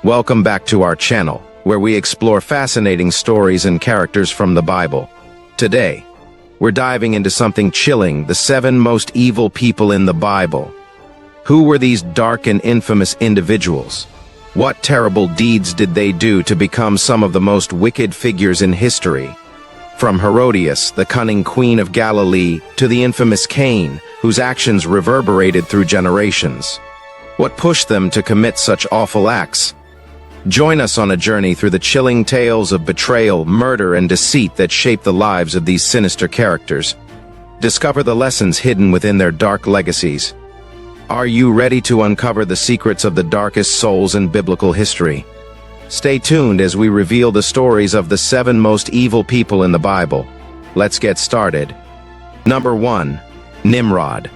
Welcome back to our channel, where we explore fascinating stories and characters from the Bible. Today, we're diving into something chilling: the 7 most evil people in the Bible. Who were these dark and infamous individuals? What terrible deeds did they do to become some of the most wicked figures in history? From Herodias, the cunning queen of Galilee, to the infamous Cain, whose actions reverberated through generations. What pushed them to commit such awful acts? Join us on a journey through the chilling tales of betrayal, murder, and deceit that shape the lives of these sinister characters. Discover the lessons hidden within their dark legacies. Are you ready to uncover the secrets of the darkest souls in biblical history? Stay tuned as we reveal the stories of the 7 most evil people in the Bible. Let's get started. Number 1. Nimrod.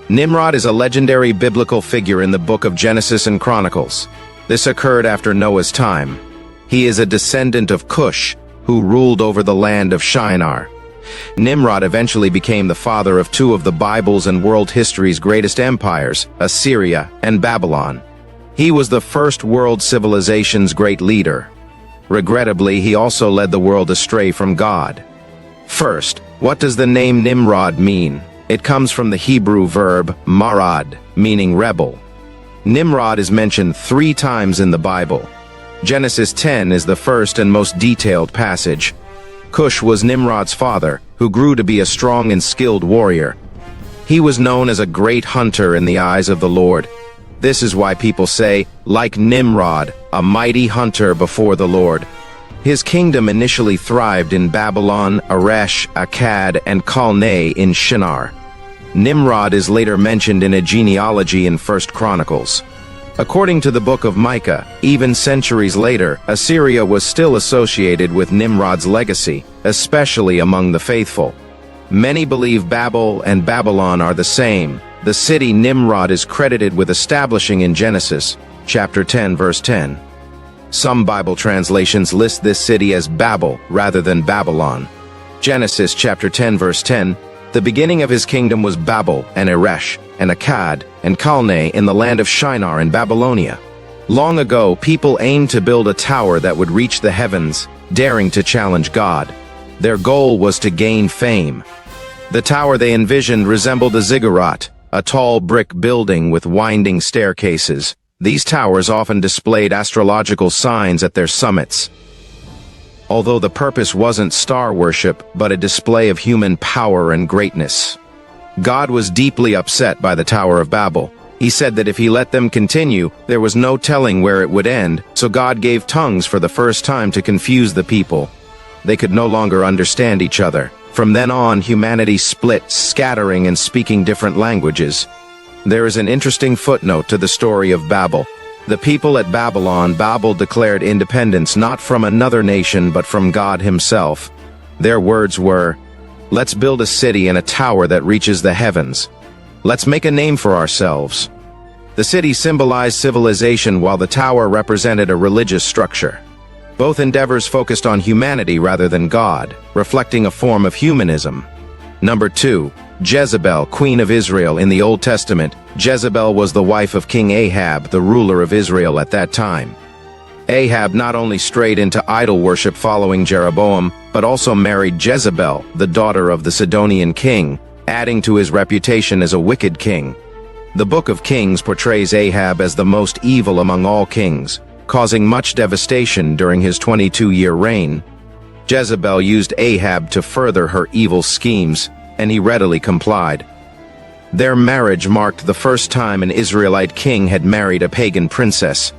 Nimrod is a legendary biblical figure in the book of Genesis and Chronicles. This occurred after Noah's time. He is a descendant of Cush, who ruled over the land of Shinar. Nimrod eventually became the father of 2 of the Bible's and world history's greatest empires, Assyria and Babylon. He was the first world civilization's great leader. Regrettably, he also led the world astray from God. First, what does the name Nimrod mean? It comes from the Hebrew verb marad, meaning rebel. Nimrod is mentioned 3 times in the Bible. Genesis 10 is the first and most detailed passage. Cush was Nimrod's father, who grew to be a strong and skilled warrior. He was known as a great hunter in the eyes of the Lord. This is why people say, like Nimrod, a mighty hunter before the Lord. His kingdom initially thrived in Babylon, Eresh, Akkad, and Calneh in Shinar. Nimrod is later mentioned in a genealogy in 1 Chronicles. According to the book of Micah, even centuries later, Assyria was still associated with Nimrod's legacy, especially among the faithful. Many believe Babel and Babylon are the same. The city Nimrod is credited with establishing in Genesis, chapter 10, verse 10. Some Bible translations list this city as Babel rather than Babylon. Genesis chapter 10, verse 10, the beginning of his kingdom was Babel and Eresh and Akkad and Calneh in the land of Shinar in Babylonia. Long ago, people aimed to build a tower that would reach the heavens, daring to challenge God. Their goal was to gain fame. The tower they envisioned resembled a ziggurat, a tall brick building with winding staircases. These towers often displayed astrological signs at their summits. Although the purpose wasn't star worship, but a display of human power and greatness. God was deeply upset by the Tower of Babel. He said that if he let them continue, there was no telling where it would end, so God gave tongues for the first time to confuse the people. They could no longer understand each other. From then on, humanity split, scattering and speaking different languages. There is an interesting footnote to the story of Babel. The people at Babel declared independence not from another nation but from God himself. Their words were, "Let's build a city and a tower that reaches the heavens. Let's make a name for ourselves." The city symbolized civilization while the tower represented a religious structure. Both endeavors focused on humanity rather than God, reflecting a form of humanism. Number 2. Jezebel, Queen of Israel. In the Old Testament, Jezebel was the wife of King Ahab, the ruler of Israel at that time. Ahab not only strayed into idol worship following Jeroboam, but also married Jezebel, the daughter of the Sidonian king, adding to his reputation as a wicked king. The Book of Kings portrays Ahab as the most evil among all kings, causing much devastation during his 22-year reign. Jezebel used Ahab to further her evil schemes, and he readily complied. Their marriage marked the first time an Israelite king had married a pagan princess.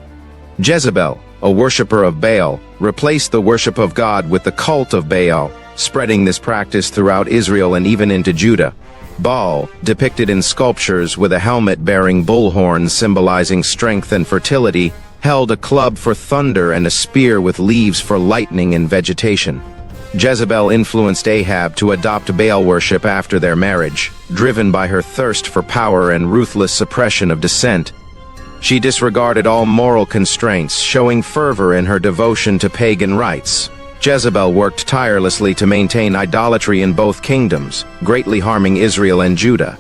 Jezebel, a worshipper of Baal, replaced the worship of God with the cult of Baal, spreading this practice throughout Israel and even into Judah. Baal, depicted in sculptures with a helmet bearing bull horns symbolizing strength and fertility, held a club for thunder and a spear with leaves for lightning and vegetation. Jezebel influenced Ahab to adopt Baal worship after their marriage, driven by her thirst for power and ruthless suppression of dissent. She disregarded all moral constraints, showing fervor in her devotion to pagan rites. Jezebel worked tirelessly to maintain idolatry in both kingdoms, greatly harming Israel and Judah.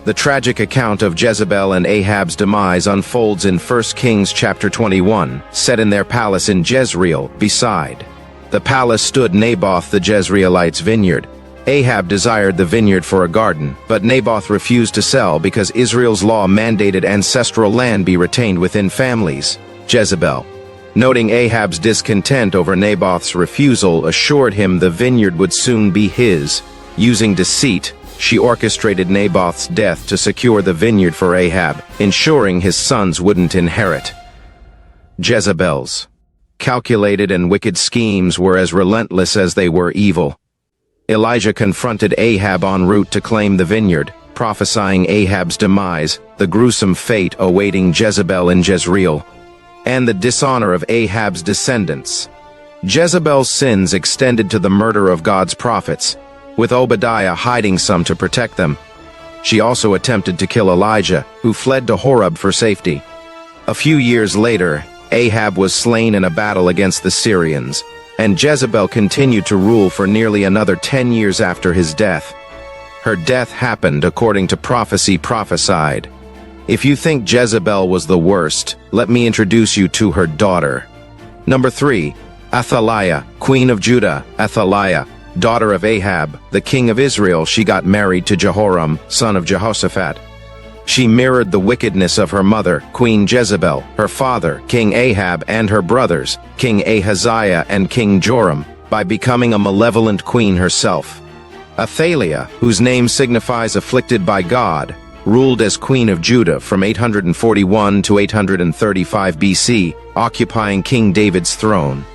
The tragic account of Jezebel and Ahab's demise unfolds in 1 Kings chapter 21, set in their palace in Jezreel. Beside the palace stood Naboth the Jezreelite's vineyard. Ahab desired the vineyard for a garden, but Naboth refused to sell because Israel's law mandated ancestral land be retained within families. Jezebel, noting Ahab's discontent over Naboth's refusal, assured him the vineyard would soon be his. Using deceit, she orchestrated Naboth's death to secure the vineyard for Ahab, ensuring his sons wouldn't inherit. Jezebel's calculated and wicked schemes were as relentless as they were evil. Elijah confronted Ahab en route to claim the vineyard, prophesying Ahab's demise, the gruesome fate awaiting Jezebel in Jezreel, and the dishonor of Ahab's descendants. Jezebel's sins extended to the murder of God's prophets, with Obadiah hiding some to protect them. She also attempted to kill Elijah, who fled to Horeb for safety. A few years later, Ahab was slain in a battle against the Syrians, and Jezebel continued to rule for nearly another 10 years after his death. Her death happened according to prophecy prophesied. If you think Jezebel was the worst, let me introduce you to her daughter. Number 3. Athaliah, Queen of Judah. Athaliah, daughter of Ahab, the king of Israel, she got married to Jehoram, son of Jehoshaphat. She mirrored the wickedness of her mother, Queen Jezebel, her father, King Ahab, and her brothers, King Ahaziah and King Joram, by becoming a malevolent queen herself. Athaliah, whose name signifies afflicted by God, ruled as Queen of Judah from 841 to 835 BC, occupying King David's throne.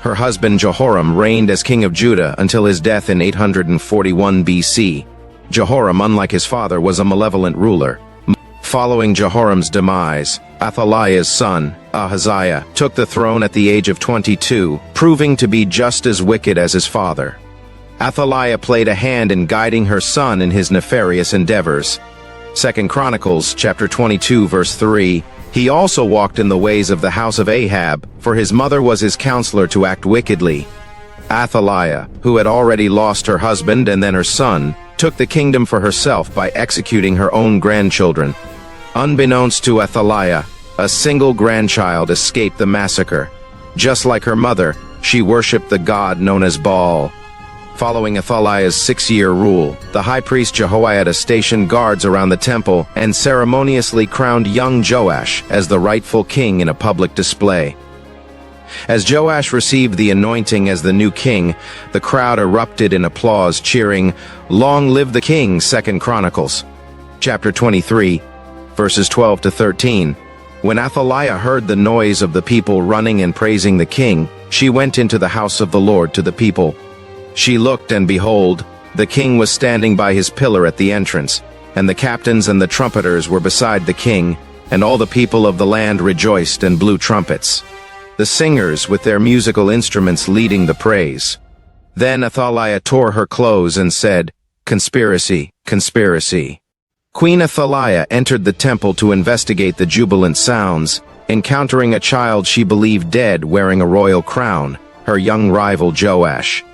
Her husband Jehoram reigned as king of Judah until his death in 841 BC. Jehoram, unlike his father, was a malevolent ruler. Following Jehoram's demise, Athaliah's son, Ahaziah, took the throne at the age of 22, proving to be just as wicked as his father. Athaliah played a hand in guiding her son in his nefarious endeavors. 2 Chronicles chapter 22 verse 3, he also walked in the ways of the house of Ahab, for his mother was his counselor to act wickedly. Athaliah, who had already lost her husband and then her son, took the kingdom for herself by executing her own grandchildren. Unbeknownst to Athaliah, a single grandchild escaped the massacre. Just like her mother, she worshipped the god known as Baal. Following Athaliah's 6-year rule, the high priest Jehoiada stationed guards around the temple and ceremoniously crowned young Joash as the rightful king in a public display. As Joash received the anointing as the new king, the crowd erupted in applause, cheering, "Long live the king!" 2 Chronicles chapter 23, verses 12 to 13. When Athaliah heard the noise of the people running and praising the king, she went into the house of the Lord to the people. She looked, and behold, the king was standing by his pillar at the entrance, and the captains and the trumpeters were beside the king, and all the people of the land rejoiced and blew trumpets, the singers with their musical instruments leading the praise. Then Athaliah tore her clothes and said, "Conspiracy, conspiracy." Queen Athaliah entered the temple to investigate the jubilant sounds, encountering a child she believed dead wearing a royal crown, her young rival Joash.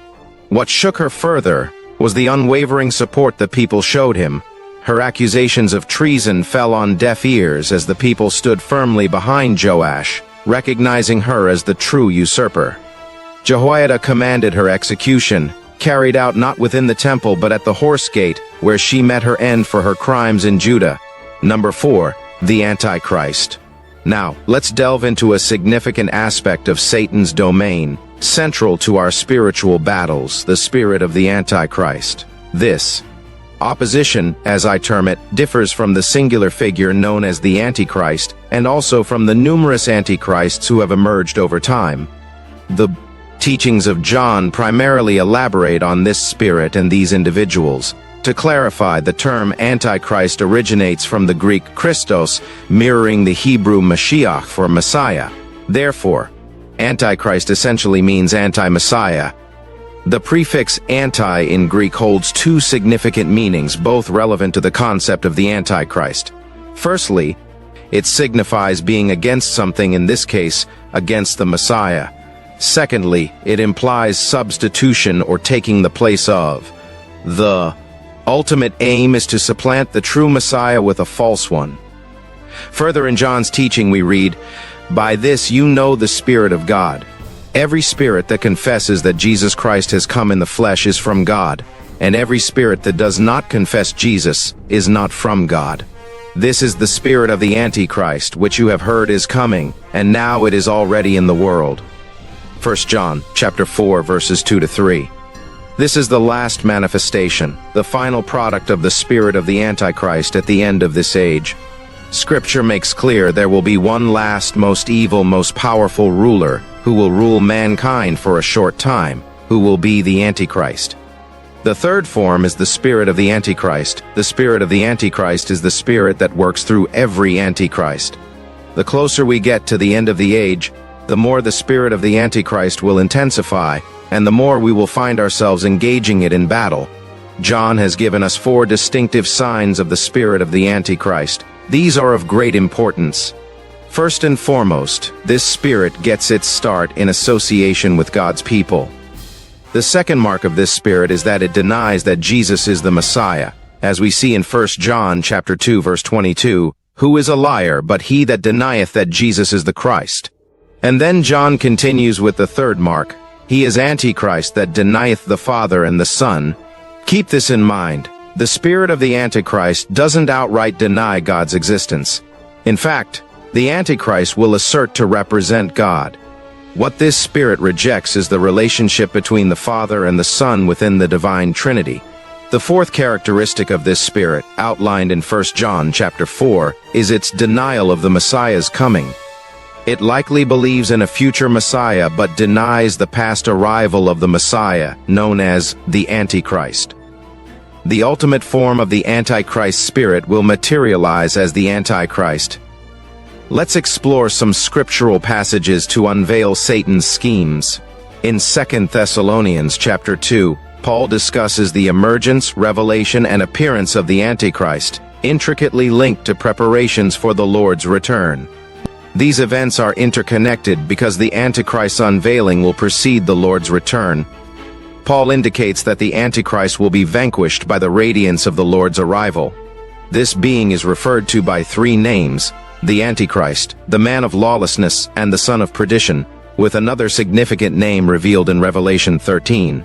What shook her further was the unwavering support the people showed him. Her accusations of treason fell on deaf ears as the people stood firmly behind Joash, recognizing her as the true usurper. Jehoiada commanded her execution, carried out not within the temple but at the horse gate, where she met her end for her crimes in Judah. Number 4. The Antichrist. Now, let's delve into a significant aspect of Satan's domain, central to our spiritual battles, the spirit of the Antichrist. This opposition, as I term it, differs from the singular figure known as the Antichrist, and also from the numerous Antichrists who have emerged over time. The teachings of John primarily elaborate on this spirit and these individuals. To clarify, the term Antichrist originates from the Greek Christos, mirroring the Hebrew Mashiach for Messiah. Therefore, Antichrist essentially means anti-Messiah. The prefix anti in Greek holds two significant meanings, both relevant to the concept of the Antichrist. Firstly, it signifies being against something, in this case, against the Messiah. Secondly, it implies substitution or taking the place of. The ultimate aim is to supplant the true Messiah with a false one. Further in John's teaching we read, "By this you know the Spirit of God. Every spirit that confesses that Jesus Christ has come in the flesh is from God, and every spirit that does not confess Jesus is not from God. This is the spirit of the Antichrist, which you have heard is coming, and now it is already in the world." 1 John chapter 4 verses 2 to 3. This is the last manifestation, the final product of the spirit of the Antichrist at the end of this age. Scripture makes clear there will be one last, most evil, most powerful ruler who will rule mankind for a short time, who will be the Antichrist. The third form is the spirit of the Antichrist. The spirit of the Antichrist is the spirit that works through every Antichrist. The closer we get to the end of the age, the more the spirit of the Antichrist will intensify, and the more we will find ourselves engaging it in battle. John has given us 4 distinctive signs of the spirit of the Antichrist. These are of great importance. First and foremost, this spirit gets its start in association with God's people. The second mark of this spirit is that it denies that Jesus is the Messiah, as we see in 1 John chapter 2 verse 22, "Who is a liar but he that denieth that Jesus is the Christ?" And then John continues with the third mark, "He is Antichrist that denieth the Father and the Son." Keep this in mind. The spirit of the Antichrist doesn't outright deny God's existence. In fact, the Antichrist will assert to represent God. What this spirit rejects is the relationship between the Father and the Son within the divine Trinity. The fourth characteristic of this spirit, outlined in 1 John chapter 4, is its denial of the Messiah's coming. It likely believes in a future Messiah but denies the past arrival of the Messiah, known as the Antichrist. The ultimate form of the Antichrist spirit will materialize as the Antichrist. Let's explore some scriptural passages to unveil Satan's schemes. In 2 Thessalonians chapter 2, Paul discusses the emergence, revelation, and appearance of the Antichrist, intricately linked to preparations for the Lord's return. These events are interconnected because the Antichrist's unveiling will precede the Lord's return. Paul indicates that the Antichrist will be vanquished by the radiance of the Lord's arrival. This being is referred to by 3 names: the Antichrist, the man of lawlessness, and the son of perdition, with another significant name revealed in Revelation 13.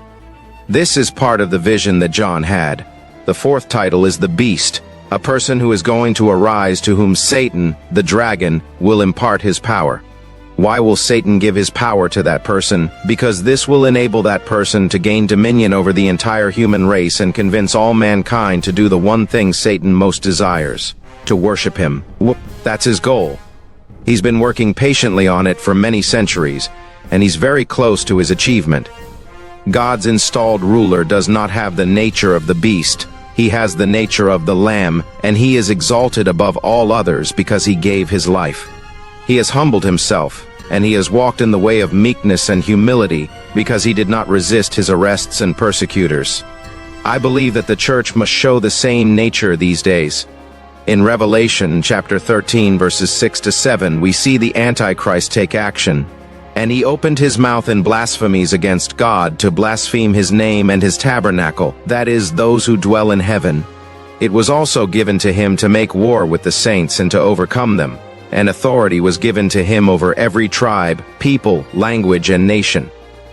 This is part of the vision that John had. The fourth title is the Beast, a person who is going to arise to whom Satan, the dragon, will impart his power. Why will Satan give his power to that person? Because this will enable that person to gain dominion over the entire human race and convince all mankind to do the one thing Satan most desires: to worship him. That's his goal. He's been working patiently on it for many centuries, and he's very close to his achievement. God's installed ruler does not have the nature of the beast. He has the nature of the Lamb, and he is exalted above all others because he gave his life. He has humbled himself, and he has walked in the way of meekness and humility because he did not resist his arrests and persecutors. I believe that the church must show the same nature these days. In Revelation chapter 13 verses 6 to 7, we see the Antichrist take action. "And he opened his mouth in blasphemies against God to blaspheme his name and his tabernacle, that is, those who dwell in heaven. It was also given to him to make war with the saints and to overcome them. And authority was given to him over every tribe, people, language, and nation.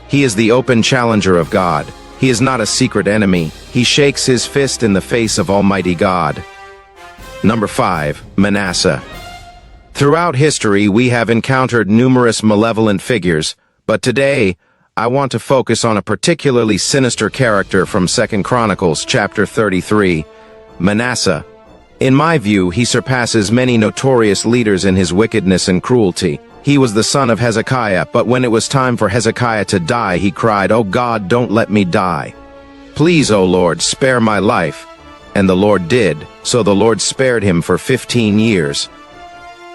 He is the open challenger of God. He is not a secret enemy. He shakes his fist in the face of Almighty God." Number 5. Manasseh. Throughout history, we have encountered numerous malevolent figures, but today, I want to focus on a particularly sinister character from 2 Chronicles chapter 33, Manasseh. In my view, he surpasses many notorious leaders in his wickedness and cruelty. He was the son of Hezekiah, but when it was time for Hezekiah to die, he cried, "Oh God, don't let me die. Please, O Lord, spare my life." And the Lord did, so the Lord spared him for 15 years.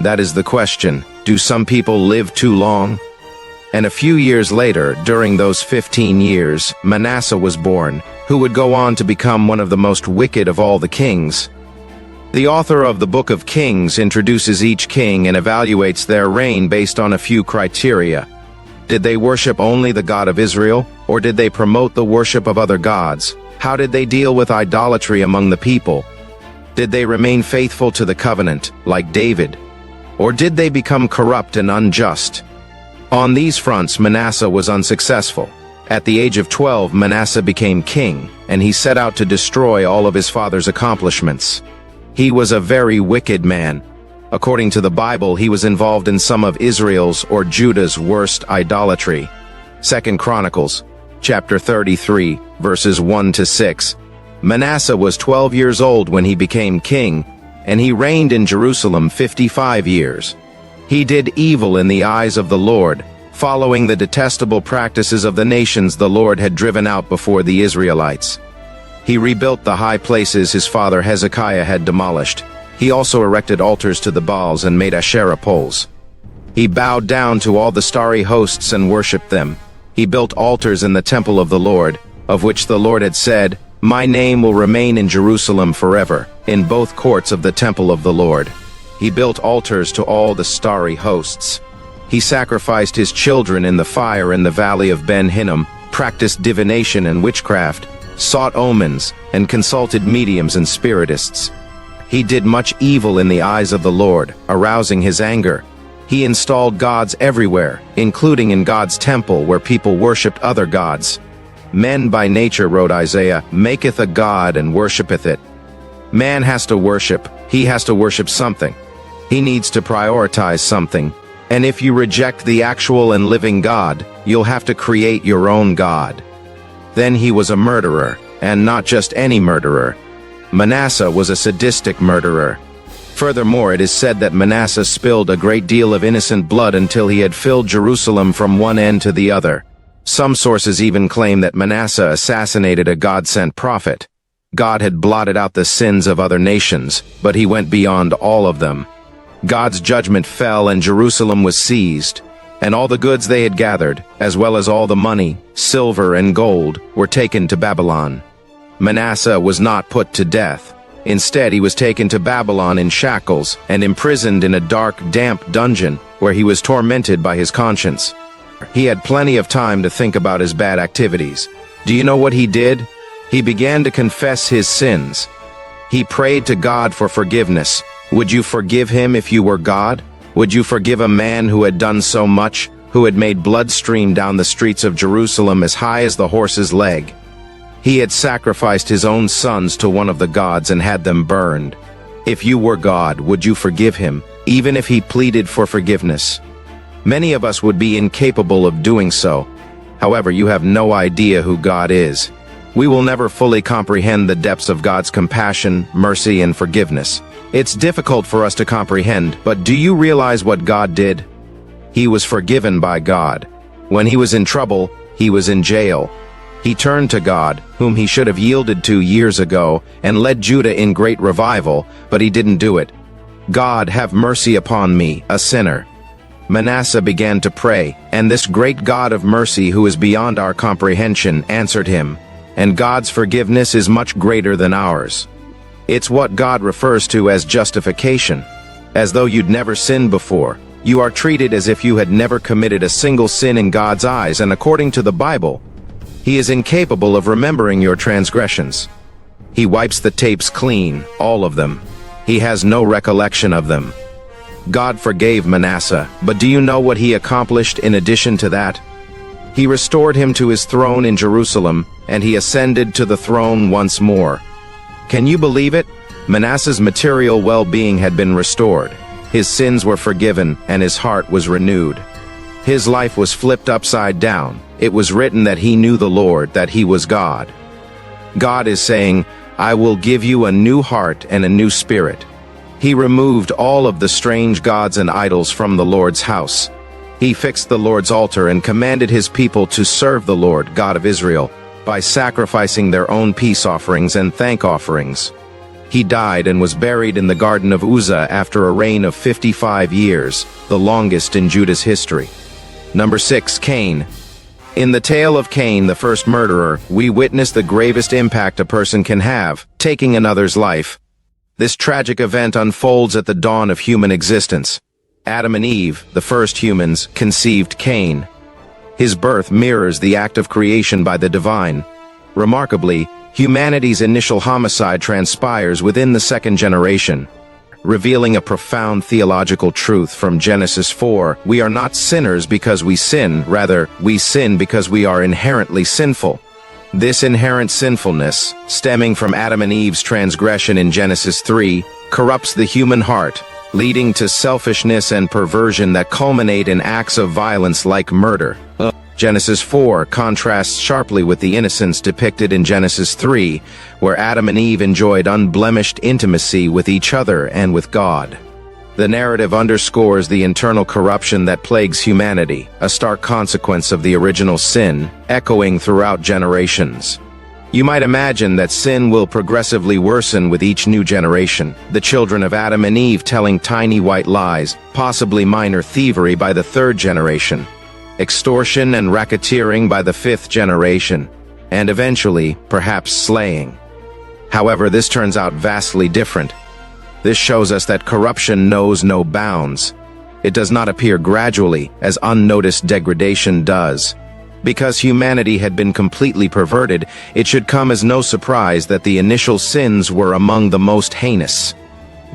That is the question: do some people live too long? And a few years later, during those 15 years, Manasseh was born, who would go on to become one of the most wicked of all the kings. The author of the Book of Kings introduces each king and evaluates their reign based on a few criteria. Did they worship only the God of Israel, or did they promote the worship of other gods? How did they deal with idolatry among the people? Did they remain faithful to the covenant, like David? Or did they become corrupt and unjust? On these fronts, Manasseh was unsuccessful. At the age of 12, Manasseh became king, and he set out to destroy all of his father's accomplishments. He was a very wicked man. According to the Bible, he was involved in some of Israel's or Judah's worst idolatry. 2 Chronicles, chapter 33, verses 1-6. Manasseh was 12 years old when he became king, and he reigned in Jerusalem 55 years. He did evil in the eyes of the Lord, following the detestable practices of the nations the Lord had driven out before the Israelites. He rebuilt the high places his father Hezekiah had demolished. He also erected altars to the Baals and made Asherah poles. He bowed down to all the starry hosts and worshipped them. He built altars in the temple of the Lord, of which the Lord had said, "My name will remain in Jerusalem forever, in both courts of the temple of the Lord." He built altars to all the starry hosts. He sacrificed his children in the fire in the valley of Ben Hinnom, practiced divination and witchcraft, sought omens, and consulted mediums and spiritists. He did much evil in the eyes of the Lord, arousing his anger. He installed gods everywhere, including in God's temple where people worshipped other gods. "Men by nature," wrote Isaiah, "maketh a god and worshipeth it." Man has to worship. He has to worship something. He needs to prioritize something. And if you reject the actual and living God, you'll have to create your own God. Then he was a murderer, and not just any murderer. Manasseh was a sadistic murderer. Furthermore, it is said that Manasseh spilled a great deal of innocent blood until he had filled Jerusalem from one end to the other. Some sources even claim that Manasseh assassinated a God-sent prophet. God had blotted out the sins of other nations, but he went beyond all of them. God's judgment fell and Jerusalem was seized, and all the goods they had gathered, as well as all the money, silver and gold, were taken to Babylon. Manasseh was not put to death. Instead, he was taken to Babylon in shackles and imprisoned in a dark, damp dungeon where he was tormented by his conscience. He had plenty of time to think about his bad activities. Do you know what he did? He began to confess his sins. He prayed to God for forgiveness. Would you forgive him if you were God? Would you forgive a man who had done so much, who had made blood stream down the streets of Jerusalem as high as the horse's leg? He had sacrificed his own sons to one of the gods and had them burned. If you were God, would you forgive him, even if he pleaded for forgiveness? Many of us would be incapable of doing so. However, you have no idea who God is. We will never fully comprehend the depths of God's compassion, mercy, and forgiveness. It's difficult for us to comprehend, but do you realize what God did? He was forgiven by God. When he was in trouble, he was in jail. He turned to God, whom he should have yielded to years ago, and led Judah in great revival, but he didn't do it. "God, have mercy upon me, a sinner." Manasseh began to pray, and this great God of mercy who is beyond our comprehension answered him. And God's forgiveness is much greater than ours. It's what God refers to as justification. As though you'd never sinned before, you are treated as if you had never committed a single sin in God's eyes, and according to the Bible, he is incapable of remembering your transgressions. He wipes the tapes clean, all of them. He has no recollection of them. God forgave Manasseh, but do you know what he accomplished in addition to that? He restored him to his throne in Jerusalem, and he ascended to the throne once more. Can you believe it? Manasseh's material well-being had been restored. His sins were forgiven, and his heart was renewed. His life was flipped upside down. It was written that he knew the Lord, that he was God. God is saying, "I will give you a new heart and a new spirit." He removed all of the strange gods and idols from the Lord's house. He fixed the Lord's altar and commanded his people to serve the Lord, God of Israel, by sacrificing their own peace offerings and thank offerings. He died and was buried in the Garden of Uzzah after a reign of 55 years, the longest in Judah's history. Number 6. Cain. In the tale of Cain, the first murderer, we witness the gravest impact a person can have, taking another's life. This tragic event unfolds at the dawn of human existence. Adam and Eve, the first humans, conceived Cain. His birth mirrors the act of creation by the divine. Remarkably, Humanity's initial homicide transpires within the second generation, revealing a profound theological truth from Genesis 4. We are not sinners because we sin, rather, we sin because we are inherently sinful. This inherent sinfulness, stemming from Adam and Eve's transgression in Genesis 3, corrupts the human heart, leading to selfishness and perversion that culminate in acts of violence like murder. Genesis 4 contrasts sharply with the innocence depicted in Genesis 3, where Adam and Eve enjoyed unblemished intimacy with each other and with God. The narrative underscores the internal corruption that plagues humanity, a stark consequence of the original sin, echoing throughout generations. You might imagine that sin will progressively worsen with each new generation, the children of Adam and Eve telling tiny white lies, possibly minor thievery by the third generation, extortion and racketeering by the fifth generation, and eventually, perhaps slaying. However, this turns out vastly different. This shows us that corruption knows no bounds. It does not appear gradually, as unnoticed degradation does. Because humanity had been completely perverted, it should come as no surprise that the initial sins were among the most heinous.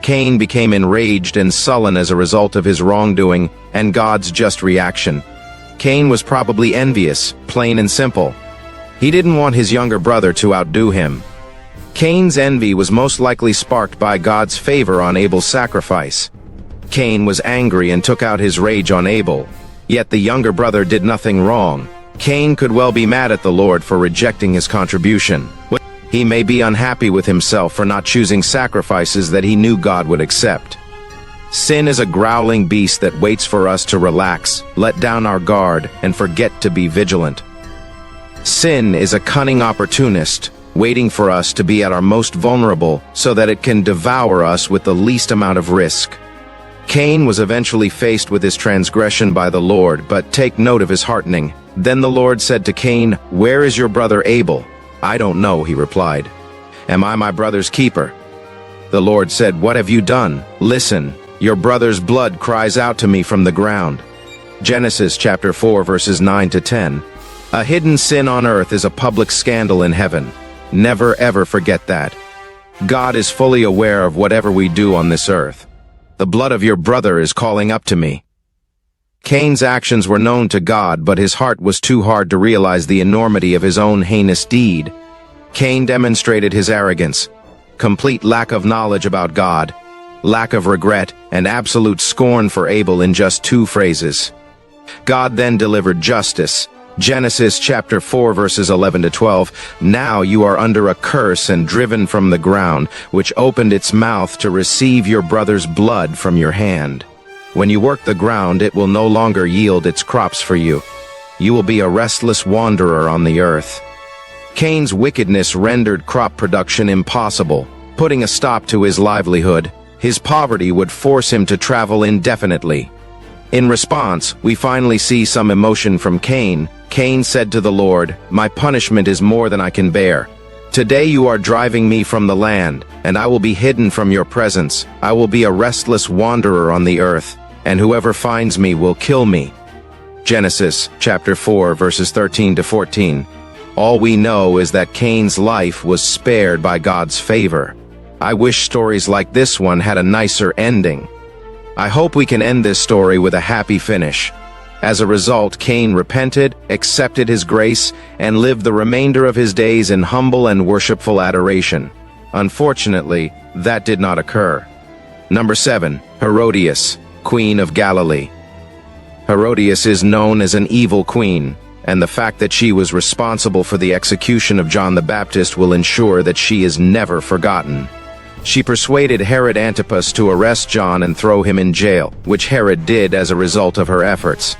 Cain became enraged and sullen as a result of his wrongdoing and God's just reaction. Cain was probably envious, plain and simple. He didn't want his younger brother to outdo him. Cain's envy was most likely sparked by God's favor on Abel's sacrifice. Cain was angry and took out his rage on Abel. Yet the younger brother did nothing wrong. Cain could well be mad at the Lord for rejecting his contribution. He may be unhappy with himself for not choosing sacrifices that he knew God would accept. Sin is a growling beast that waits for us to relax, let down our guard, and forget to be vigilant. Sin is a cunning opportunist, waiting for us to be at our most vulnerable so that it can devour us with the least amount of risk. Cain was eventually faced with his transgression by the Lord, but take note of his heartening. Then the Lord said to Cain, "Where is your brother Abel?" "I don't know," he replied. "Am I my brother's keeper?" The Lord said, "What have you done? Listen, your brother's blood cries out to me from the ground." Genesis chapter 4 verses 9 to 10. A hidden sin on earth is a public scandal in heaven. Never ever forget that. God is fully aware of whatever we do on this earth. The blood of your brother is calling up to me. Cain's actions were known to God, but his heart was too hard to realize the enormity of his own heinous deed. Cain demonstrated his arrogance, complete lack of knowledge about God, lack of regret, and absolute scorn for Abel in just 2 phrases. God then delivered justice. Genesis chapter 4 verses 11 to 12. "Now you are under a curse and driven from the ground, which opened its mouth to receive your brother's blood from your hand. When you work the ground, it will no longer yield its crops for you. You will be a restless wanderer on the earth." Cain's wickedness rendered crop production impossible, putting a stop to his livelihood. His poverty would force him to travel indefinitely. In response, we finally see some emotion from Cain. Cain said to the Lord, "My punishment is more than I can bear. Today you are driving me from the land, and I will be hidden from your presence. I will be a restless wanderer on the earth, and whoever finds me will kill me." Genesis chapter 4 verses 13 to 14. All we know is that Cain's life was spared by God's favor. I wish stories like this one had a nicer ending. I hope we can end this story with a happy finish. As a result, Cain repented, accepted his grace, and lived the remainder of his days in humble and worshipful adoration. Unfortunately, that did not occur. Number 7. Herodias, Queen of Galilee. Herodias is known as an evil queen, and the fact that she was responsible for the execution of John the Baptist will ensure that she is never forgotten. She persuaded Herod Antipas to arrest John and throw him in jail, which Herod did as a result of her efforts.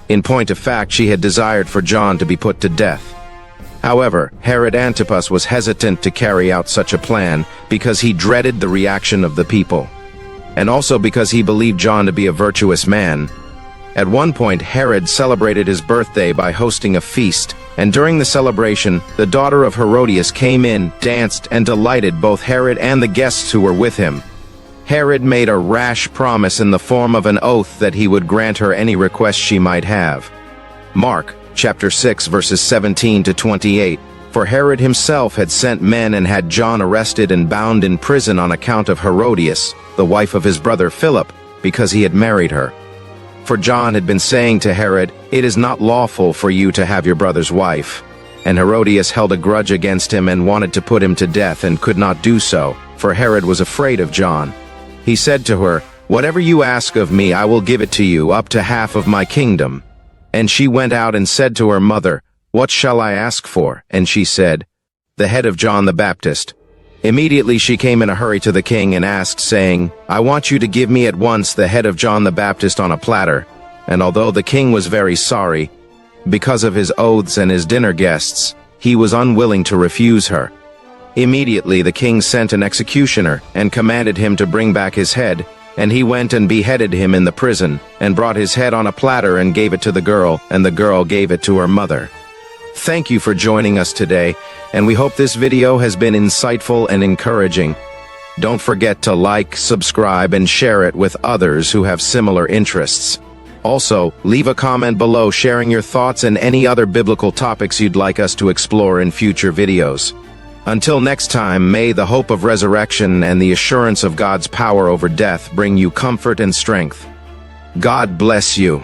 In point of fact, she had desired for John to be put to death. However, Herod Antipas was hesitant to carry out such a plan because he dreaded the reaction of the people, and also because he believed John to be a virtuous man. At one point, Herod celebrated his birthday by hosting a feast, and during the celebration, the daughter of Herodias came in, danced, and delighted both Herod and the guests who were with him. Herod made a rash promise in the form of an oath that he would grant her any request she might have. Mark chapter 6 verses 17 to 28. For Herod himself had sent men and had John arrested and bound in prison on account of Herodias, the wife of his brother Philip, because he had married her. For John had been saying to Herod, "It is not lawful for you to have your brother's wife." And Herodias held a grudge against him and wanted to put him to death and could not do so, for Herod was afraid of John. He said to her, "Whatever you ask of me, I will give it to you, up to half of my kingdom." And she went out and said to her mother, "What shall I ask for?" And she said, "The head of John the Baptist." Immediately she came in a hurry to the king and asked, saying, "I want you to give me at once the head of John the Baptist on a platter." And although the king was very sorry, because of his oaths and his dinner guests, he was unwilling to refuse her. Immediately the king sent an executioner and commanded him to bring back his head, and he went and beheaded him in the prison, and brought his head on a platter and gave it to the girl, and the girl gave it to her mother. Thank you for joining us today, and we hope this video has been insightful and encouraging. Don't forget to like, subscribe, and share it with others who have similar interests. Also, leave a comment below sharing your thoughts and any other biblical topics you'd like us to explore in future videos. Until next time, may the hope of resurrection and the assurance of God's power over death bring you comfort and strength. God bless you.